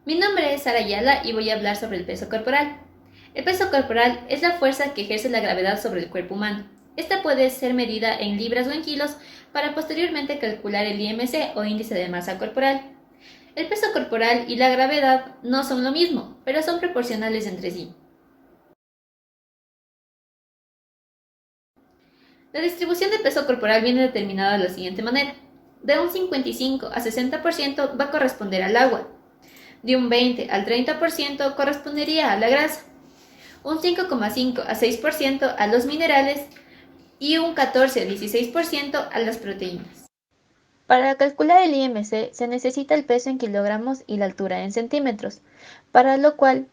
Mi nombre es Sara Ayala y voy a hablar sobre el peso corporal. El peso corporal es la fuerza que ejerce la gravedad sobre el cuerpo humano. Esta puede ser medida en libras o en kilos para posteriormente calcular el IMC o índice de masa corporal. El peso corporal y la gravedad no son lo mismo, pero son proporcionales entre sí. La distribución de peso corporal viene determinada de la siguiente manera. De un 55 a 60% va a corresponder al agua. De un 20 al 30% correspondería a la grasa. Un 5,5 a 6% a los minerales y un 14 a 16% a las proteínas. Para calcular el IMC se necesita el peso en kilogramos y la altura en centímetros, para lo cual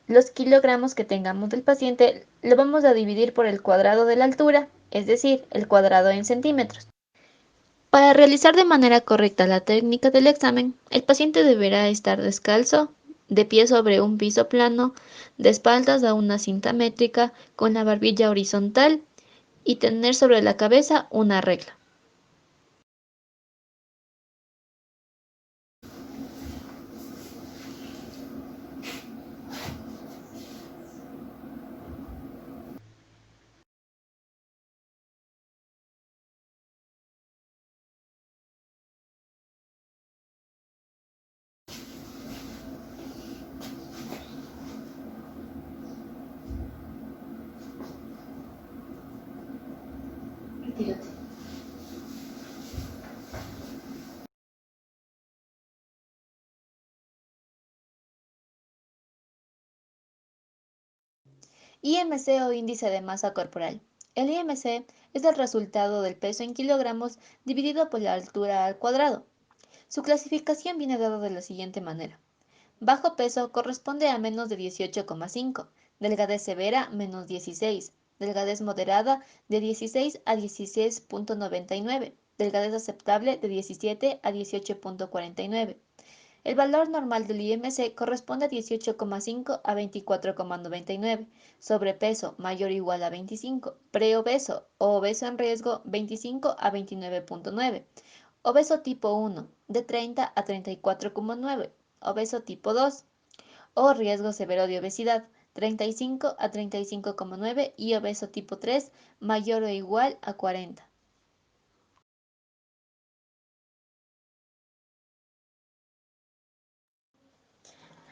los kilogramos que tengamos del paciente lo vamos a dividir por el cuadrado de la altura, es decir, el cuadrado en centímetros. Para realizar de manera correcta la técnica del examen, el paciente deberá estar descalzo, de pie sobre un piso plano, de espaldas a una cinta métrica, con la barbilla horizontal y tener sobre la cabeza una regla. Retírate. IMC o índice de masa corporal. El IMC es el resultado del peso en kilogramos dividido por la altura al cuadrado. Su clasificación viene dada de la siguiente manera. Bajo peso corresponde a menos de 18,5, delgadez severa menos 16, delgadez moderada de 16 a 16,99, delgadez aceptable de 17 a 18,49. El valor normal del IMC corresponde a 18,5 a 24,99, sobrepeso mayor o igual a 25, preobeso o obeso en riesgo 25 a 29,9, obeso tipo 1 de 30 a 34,9, obeso tipo 2 o riesgo severo de obesidad 35 a 35,9 y obeso tipo 3 mayor o igual a 40.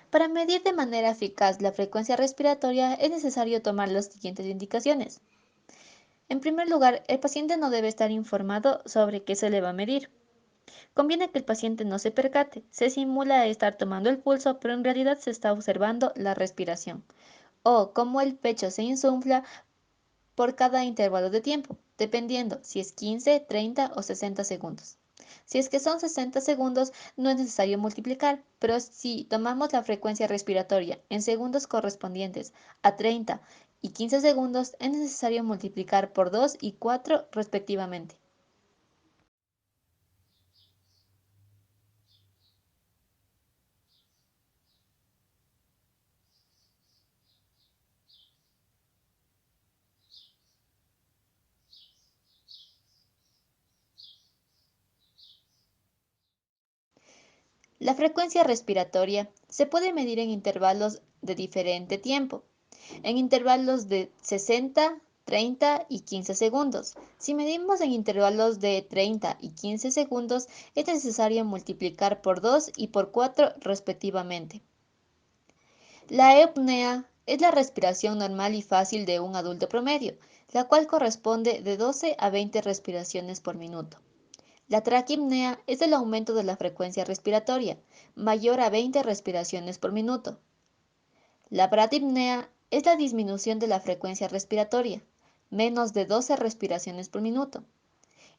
Para medir de manera eficaz la frecuencia respiratoria es necesario tomar las siguientes indicaciones. En primer lugar, el paciente no debe estar informado sobre qué se le va a medir. Conviene que el paciente no se percate, se simula estar tomando el pulso, pero en realidad se está observando la respiración, o cómo el pecho se insufla por cada intervalo de tiempo, dependiendo si es 15, 30 o 60 segundos. Si es que son 60 segundos, no es necesario multiplicar, pero si tomamos la frecuencia respiratoria en segundos correspondientes a 30 y 15 segundos, es necesario multiplicar por 2 y 4 respectivamente. La frecuencia respiratoria se puede medir en intervalos de diferente tiempo, en intervalos de 60, 30 y 15 segundos. Si medimos en intervalos de 30 y 15 segundos, es necesario multiplicar por 2 y por 4 respectivamente. La eupnea es la respiración normal y fácil de un adulto promedio, la cual corresponde de 12 a 20 respiraciones por minuto. La traquipnea es el aumento de la frecuencia respiratoria, mayor a 20 respiraciones por minuto. La bradipnea es la disminución de la frecuencia respiratoria, menos de 12 respiraciones por minuto.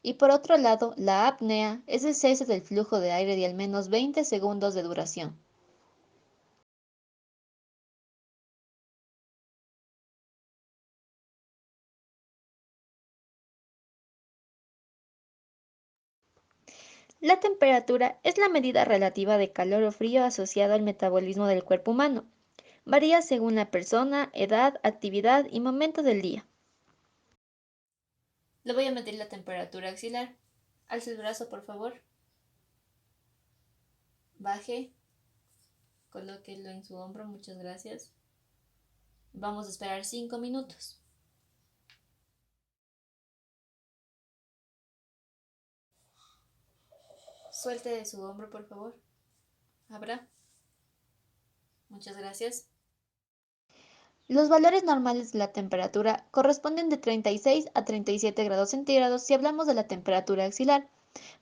Y por otro lado, la apnea es el cese del flujo de aire de al menos 20 segundos de duración. La temperatura es la medida relativa de calor o frío asociado al metabolismo del cuerpo humano. Varía según la persona, edad, actividad y momento del día. Le voy a medir la temperatura axilar. Alce el brazo, por favor. Baje. Colóquelo en su hombro, muchas gracias. Vamos a esperar 5 minutos. Suelte de su hombro, por favor. Abra. Muchas gracias. Los valores normales de la temperatura corresponden de 36 a 37 grados centígrados si hablamos de la temperatura axilar,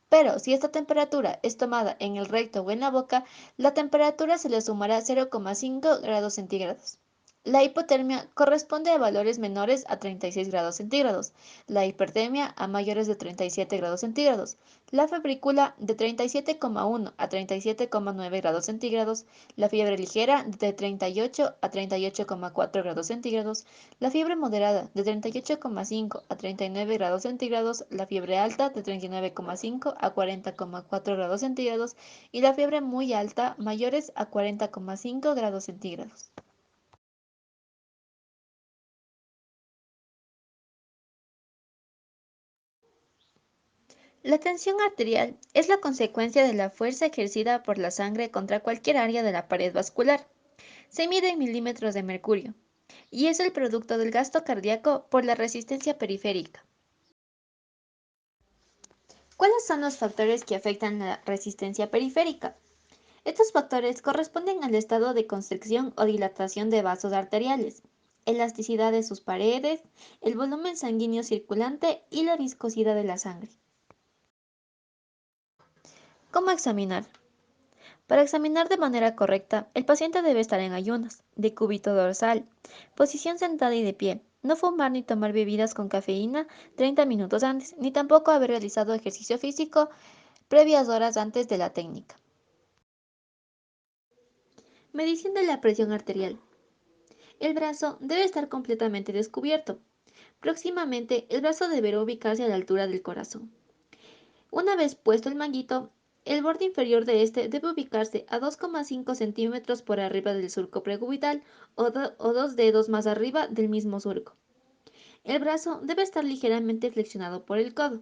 pero si esta temperatura es tomada en el recto o en la boca, la temperatura se le sumará 0,5 grados centígrados. La hipotermia corresponde a valores menores a 36 grados centígrados, la hipertermia a mayores de 37 grados centígrados, la febrícula de 37,1 a 37,9 grados centígrados, la fiebre ligera de 38 a 38,4 grados centígrados, la fiebre moderada de 38,5 a 39 grados centígrados, la fiebre alta de 39,5 a 40,4 grados centígrados y la fiebre muy alta mayores a 40,5 grados centígrados. La tensión arterial es la consecuencia de la fuerza ejercida por la sangre contra cualquier área de la pared vascular. Se mide en milímetros de mercurio y es el producto del gasto cardíaco por la resistencia periférica. ¿Cuáles son los factores que afectan la resistencia periférica? Estos factores corresponden al estado de constricción o dilatación de vasos arteriales, elasticidad de sus paredes, el volumen sanguíneo circulante y la viscosidad de la sangre. ¿Cómo examinar? Para examinar de manera correcta, el paciente debe estar en ayunas, de cúbito dorsal, posición sentada y de pie, no fumar ni tomar bebidas con cafeína 30 minutos antes, ni tampoco haber realizado ejercicio físico previas horas antes de la técnica. Medición de la presión arterial. El brazo debe estar completamente descubierto. Próximamente, el brazo deberá ubicarse a la altura del corazón. Una vez puesto el manguito, el borde inferior de este debe ubicarse a 2,5 centímetros por arriba del surco precubital o 2 dedos más arriba del mismo surco. El brazo debe estar ligeramente flexionado por el codo.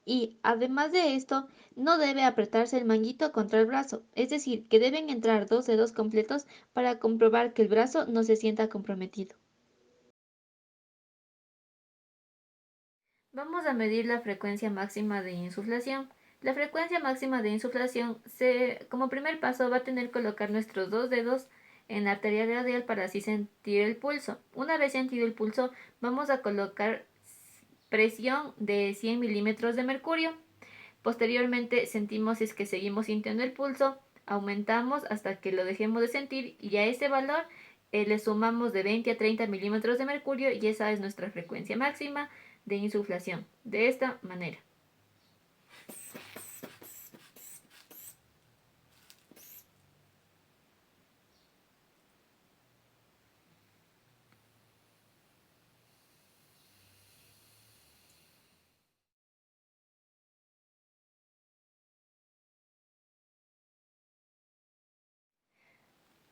Y, además de esto, no debe apretarse el manguito contra el brazo, es decir, que deben entrar 2 dedos completos para comprobar que el brazo no se sienta comprometido. Vamos a medir la frecuencia máxima de insuflación. La frecuencia máxima de insuflación, como primer paso, va a tener que colocar nuestros 2 dedos en la arteria radial para así sentir el pulso. Una vez sentido el pulso, vamos a colocar presión de 100 milímetros de mercurio. Posteriormente sentimos si es que seguimos sintiendo el pulso, aumentamos hasta que lo dejemos de sentir y a ese valor le sumamos de 20 a 30 milímetros de mercurio y esa es nuestra frecuencia máxima de insuflación. De esta manera.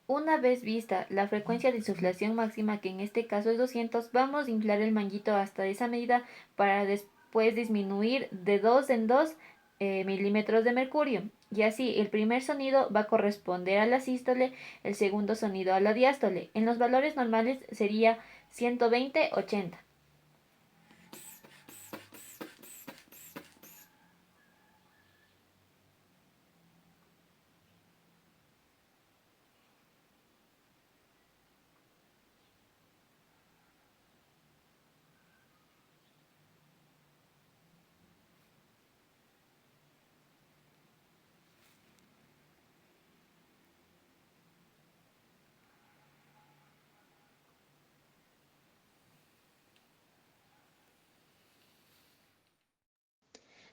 Una vez vista la frecuencia de insuflación máxima, que en este caso es 200, vamos a inflar el manguito hasta esa medida para después disminuir de 2 en 2 milímetros de mercurio. Y así el primer sonido va a corresponder a la sístole, el segundo sonido a la diástole. En los valores normales sería 120-80.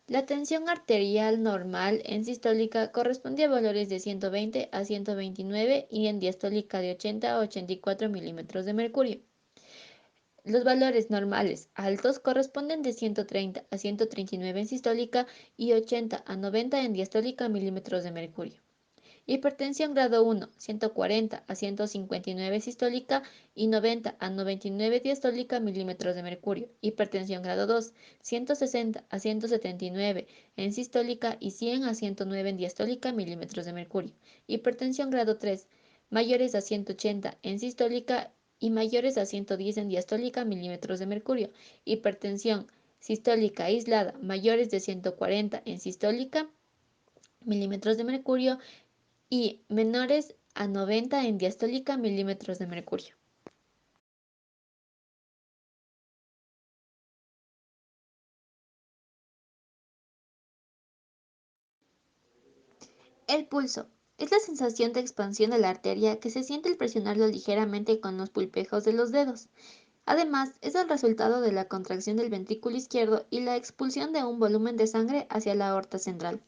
La tensión arterial normal en sistólica corresponde a valores de 120 a 129 y en diastólica de 80 a 84 milímetros de mercurio. Los valores normales altos corresponden de 130 a 139 en sistólica y 80 a 90 en diastólica milímetros de mercurio. Hipertensión grado 1, 140 a 159 sistólica y 90 a 99 diastólica milímetros de mercurio. Hipertensión grado 2, 160 a 179 en sistólica y 100 a 109 en diastólica milímetros de mercurio. Hipertensión grado 3, mayores a 180 en sistólica y mayores a 110 en diastólica milímetros de mercurio. Hipertensión sistólica aislada mayores de 140 en sistólica milímetros de mercurio y menores a 90 en diastólica milímetros de mercurio. El pulso es la sensación de expansión de la arteria que se siente al presionarlo ligeramente con los pulpejos de los dedos. Además, es el resultado de la contracción del ventrículo izquierdo y la expulsión de un volumen de sangre hacia la aorta central.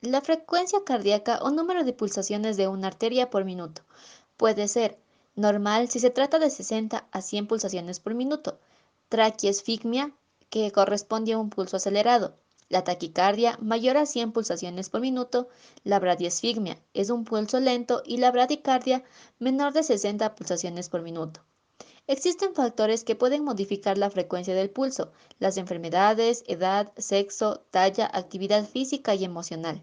La frecuencia cardíaca o número de pulsaciones de una arteria por minuto puede ser normal si se trata de 60 a 100 pulsaciones por minuto, traquiesfigmia, que corresponde a un pulso acelerado, la taquicardia mayor a 100 pulsaciones por minuto, la bradiesfigmia es un pulso lento y la bradicardia menor de 60 pulsaciones por minuto. Existen factores que pueden modificar la frecuencia del pulso, las enfermedades, edad, sexo, talla, actividad física y emocional.